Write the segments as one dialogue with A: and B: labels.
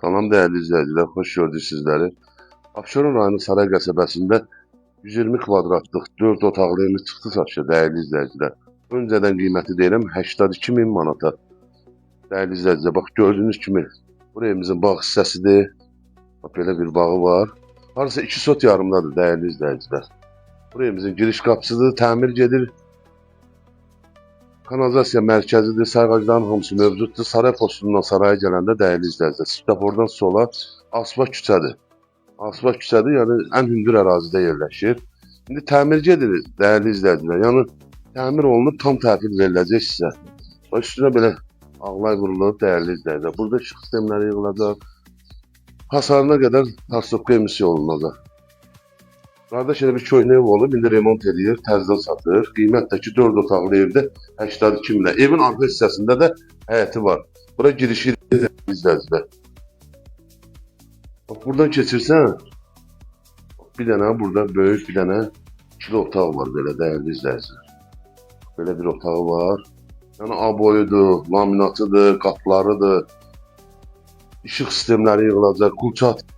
A: Salam dəyərli izləyicilər, xoş gördük sizləri. Abşeron rayonu Saray qəsəbəsində 120 kvadratlıq 4 otaqlı evimiz çıxdı satışa dəyərli izləyicilər. Öncədən qiyməti deyirəm 82 min manata. Dəyərli izləyicilər, bax gördüyünüz kimi bu evimizin bağ hissəsidir. Bax belə bir bağı var. Harasa 2 sot yarımdadır dəyərli izləyicilər. Bu evimizin giriş qapısıdır, təmir gedir. Kanalizasiya mərkəzidir, sayğacların hamısı mövcuddur. Saray postundan saraya gələndə dəyərli izləyicilər, svetofordan sola asfalt küçədir. Asfalt küçədir, yəni ən hündür ərazidə yerləşir. İndi təmir gedir dəyərli izləyicilər, yəni təmir olunub tam təhvil veriləcək sizə. Üstünə belə ağlay vurulub dəyərli izləyicilər. Burada işıq sistemləri yığılacaq. Hasarına qədər tasdiqli emissiya olunacaq. Qardaş elə bir köhnə ev olub, indi remont edir, təzdən satır. Qiymətdəki 4 otaqlı evdə 82 minə. Evin arxa hissəsində də həyəti var. Bura girişi izləyicilər. Bax, buradan keçirsən, bir dənə burada böyük bir dənə ikili otaq var belə dəyərli izləyicilər. Belə bir otağı var. Yəni A boyudur, laminatıdır, qapılarıdır. İşıq sistemləri yığılacaq, qulçat.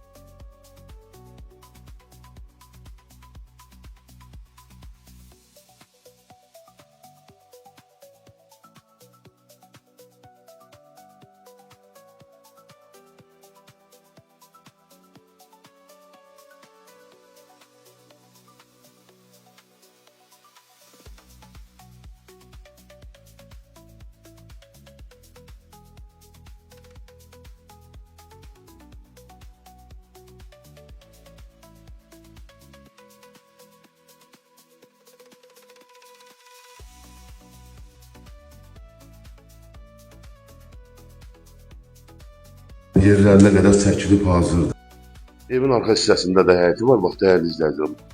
A: Yerlərinə qədər çəkilib hazırdır. Evin arxa hissəsində də həyəti var, bax dəyərli izləyicilər.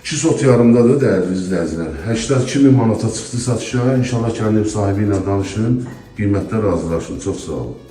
A: İki sot yarımdadır dəyərli izləyicilər. 82 min manata çıxdı satışa. İnşallah kəndi sahibi ilə danışın, qiymətlər razılaşın. Çox sağ olun.